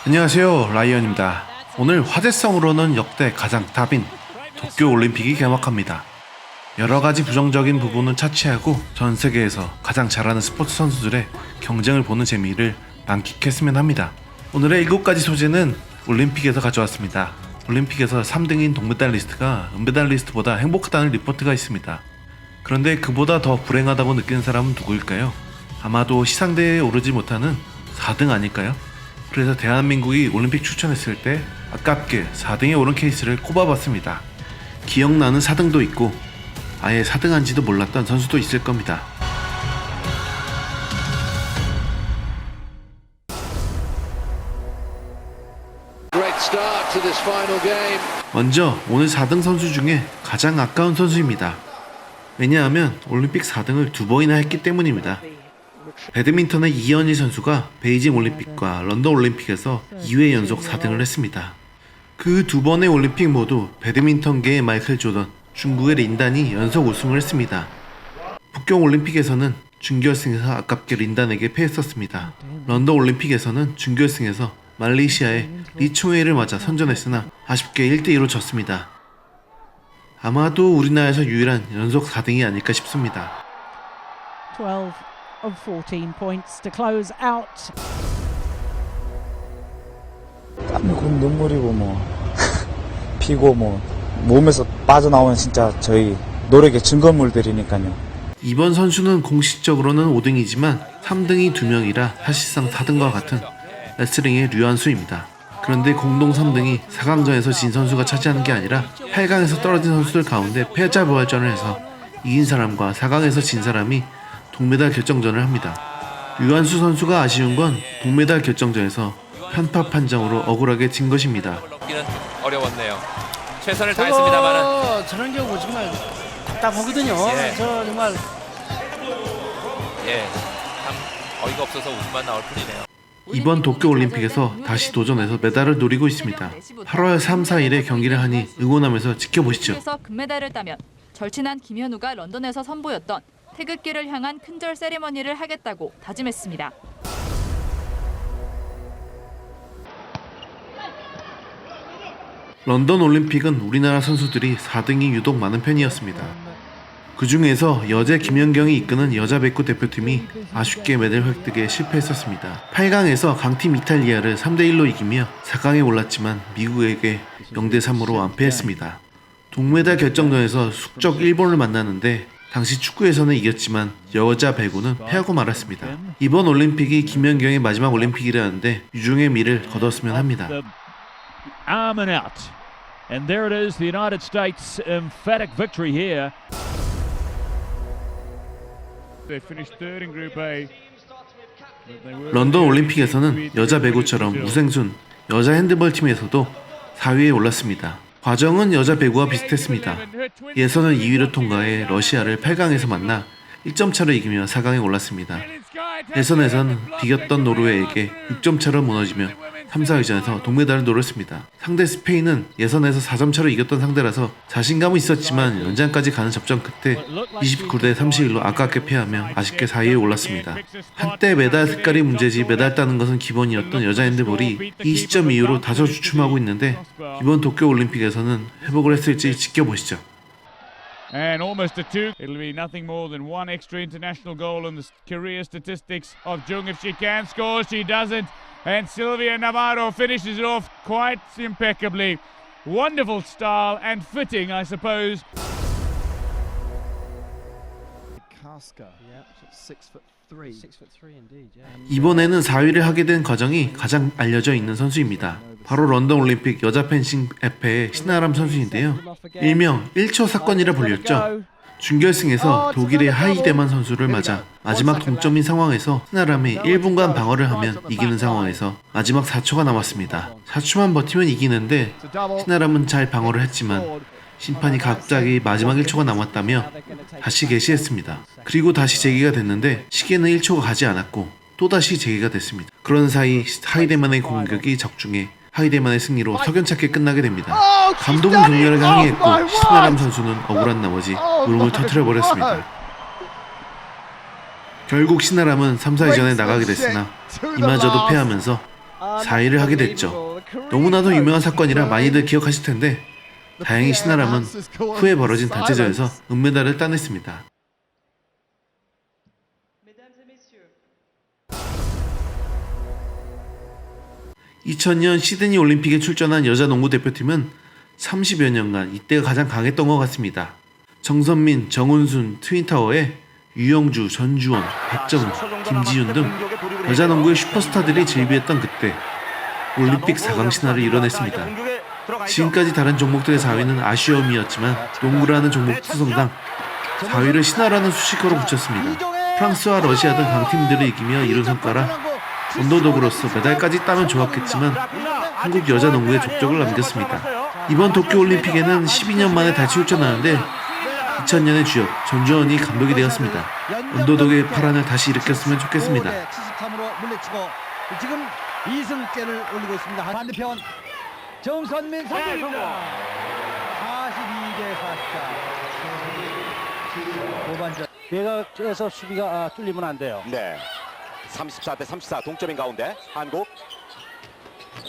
안녕하세요, 라이언입니다. 오늘 화제성으로는 역대 가장 탑인 도쿄올림픽이 개막합니다. 여러가지 부정적인 부분은 차치하고 전 세계에서 가장 잘하는 스포츠 선수들의 경쟁을 보는 재미를 만끽했으면 합니다. 오늘의 7가지 소재는 올림픽에서 가져왔습니다. 올림픽에서 3등인 동메달리스트가 은메달리스트보다 행복하다는 리포트가 있습니다. 그런데 그보다 더 불행하다고 느끼는 사람은 누구일까요? 아마도 시상대에 오르지 못하는 4등 아닐까요? 그래서 대한민국이 올림픽 추천했을 때 아깝게 4등에 오른 케이스를 꼽아봤습니다. 기억나는 4등도 있고 아예 4등한지도 몰랐던 선수도 있을 겁니다. 먼저 오늘 4등 선수 중에 가장 아까운 선수입니다. 왜냐하면 올림픽 4등을 2번이나 했기 때문입니다. 배드민턴의 이현희 선수가 베이징 올림픽과 런던 올림픽에서 2회 연속 4등을 했습니다. 그 2번의 올림픽 모두 배드민턴계의 마이클 조던, 중국의 린단이 연속 우승을 했습니다. 북경 올림픽에서는 준결승에서 아깝게 린단에게 패했었습니다. 런던 올림픽에서는 준결승에서 말레이시아의 리총웨이를 맞아 선전했으나 아쉽게 1대2로 졌습니다. 아마도 우리나라에서 유일한 연속 4등이 아닐까 싶습니다. 12 of 14 points to close out. 땀이 곧 눈물이고 뭐 피고 뭐 몸에서 빠져나오는 진짜 저희 노력의 증거물들이니까요. 이번 선수는 공식적으로는 5등이지만 3등이 2명이라 사실상 4등과 같은 레슬링의 류한수입니다. 그런데 공동 3등이 4강전에서 진 선수가 차지하는 게 아니라 8강에서 떨어진 선수들 가운데 패자부활전을 해서 이긴 사람과 4강에서 진 사람이 동메달 결정전을 합니다. 류한수 선수가 아쉬운 건 동메달 결정전에서 편파 판정으로 억울하게 진 것입니다. 어려웠네요. 최선을 다했습니다만은 저런 경우 정말 답답하거든요. 저 정말 참 어이가 없어서 웃음만 나올 뿐이네요. 이번 도쿄올림픽에서 다시 도전해서 메달을 노리고 있습니다. 8월 3, 4일에 경기를 하니 응원하면서 지켜보시죠. 그래서 금메달을 따면 절친한 김현우가 런던에서 선보였던 태극기를 향한 큰절 세리머니를 하겠다고 다짐했습니다. 런던 올림픽은 우리나라 선수들이 4등이 유독 많은 편이었습니다. 그 중에서 여제 김연경이 이끄는 여자 배구 대표팀이 아쉽게 메달 획득에 실패했었습니다. 8강에서 강팀 이탈리아를 3대1로 이기며 4강에 올랐지만 미국에게 0대3으로 완패했습니다. 동메달 결정전에서 숙적 일본을 만나는데 당시 축구에서는 이겼지만 여자 배구는 패하고 말았습니다. 이번 올림픽이 김연경의 마지막 올림픽이라는데 유종의 미를 거뒀으면 합니다. Arm and out. And there it is, the United States emphatic victory here. They finished third in Group A. 런던 올림픽에서는 여자 배구처럼 우생순 여자 핸드볼 팀에서도 4위에 올랐습니다. 과정은 여자 배구와 비슷했습니다. 예선을 2위로 통과해 러시아를 8강에서 만나 1점 차로 이기며 4강에 올랐습니다. 예선에서는 비겼던 노르웨이에게 6점 차로 무너지며 3, 4위전에서 동메달을 노렸습니다. 상대 스페인은 예선에서 4점 차로 이겼던 상대라서 자신감은 있었지만 연장까지 가는 접전 끝에 29대 31로 아깝게 패하며 아쉽게 4위에 올랐습니다. 한때 메달 색깔이 문제지 메달 따는 것은 기본이었던 여자 핸드볼이 이 시점 이후로 다소 주춤하고 있는데 이번 도쿄올림픽에서는 회복을 했을지 지켜보시죠. And almost a two. It'll be nothing more than one extra international goal in the career statistics of Jung. If she can score, she doesn't. And Silvia Navarro finishes it off quite impeccably. Wonderful style and fitting, I suppose. Casca, yeah, 6'3". 6'3" indeed, yeah. 이번에는 4위를 하게 된 과정이 가장 알려져 있는 선수입니다. 바로 런던 올림픽 여자 펜싱 FA의 신아람 선수인데요. 일명 1초 사건이라 불렸죠. 준결승에서 독일의 하이데만 선수를 맞아 마지막 동점인 상황에서 신아람이 1분간 방어를 하면 이기는 상황에서 마지막 4초가 남았습니다. 4초만 버티면 이기는데 신아람은 잘 방어를 했지만 심판이 갑자기 마지막 1초가 남았다며 다시 개시했습니다. 그리고 다시 재개가 됐는데 시계는 1초가 가지 않았고 또다시 재개가 됐습니다. 그런 사이 하이데만의 공격이 적중해 하이데만의 승리로 석연찮게 끝나게 됩니다. 감독은 격렬하게 항의했고 신아람 선수는 억울한 나머지 울음을 터뜨려버렸습니다. 결국 신아람은 3, 4위전에 나가게 됐으나 이마저도 패하면서 4위를 하게 됐죠. 너무나도 유명한 사건이라 많이들 기억하실 텐데 다행히 신아람은 후에 벌어진 단체전에서 은메달을 따냈습니다. 2000년 시드니 올림픽에 출전한 여자 농구 대표팀은 30여 년간 이때가 가장 강했던 것 같습니다. 정선민, 정은순, 트윈타워에 유영주, 전주원, 백정우, 김지윤 등 여자 농구의 슈퍼스타들이 즐비했던 그때 올림픽 4강 신화를 이뤄냈습니다. 지금까지 다른 종목들의 4위는 아쉬움이었지만 농구라는 종목 특성상 4위를 신화라는 수식어로 붙였습니다. 프랑스와 러시아 등 강팀들을 이기며 이룬 성과라 언더독으로서 메달까지 따면 좋았겠지만 한국 여자 농구에 족적을 남겼습니다. 이번 도쿄올림픽에는 12년 만에 다시 출전하는데 2000년의 주역 전주원이 감독이 되었습니다. 언더독의 파란을 다시 일으켰으면 좋겠습니다. 73으로 물리치고 지금 2승째를 올리고 있습니다. 반대편 정선민 선수입니다. 42대 44. 후반전 외곽에서 수비가 뚫리면 안 돼요. 네. 34대 34 동점인 가운데 한국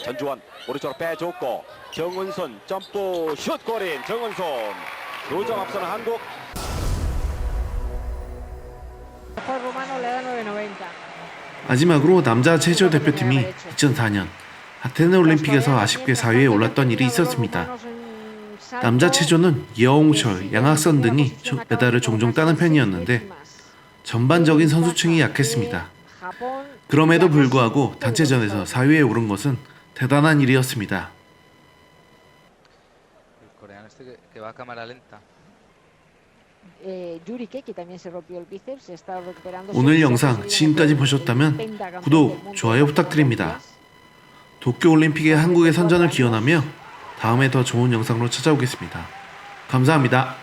전주원 오른쪽으로 빼줬고 정은손 점프 슛 골인 정은손 2점 앞서는 한국. 마지막으로 남자 체조 대표팀이 2004년 아테네 올림픽에서 아쉽게 4위에 올랐던 일이 있었습니다. 남자 체조는 여홍철, 양학선 등이 메달을 종종 따는 편이었는데 전반적인 선수층이 약했습니다. 그럼에도 불구하고 단체전에서 4위에 오른 것은 대단한 일이었습니다. 오늘 영상 지금까지 보셨다면 구독, 좋아요 부탁드립니다. 도쿄올림픽에 한국의 선전을 기원하며 다음에 더 좋은 영상으로 찾아오겠습니다. 감사합니다.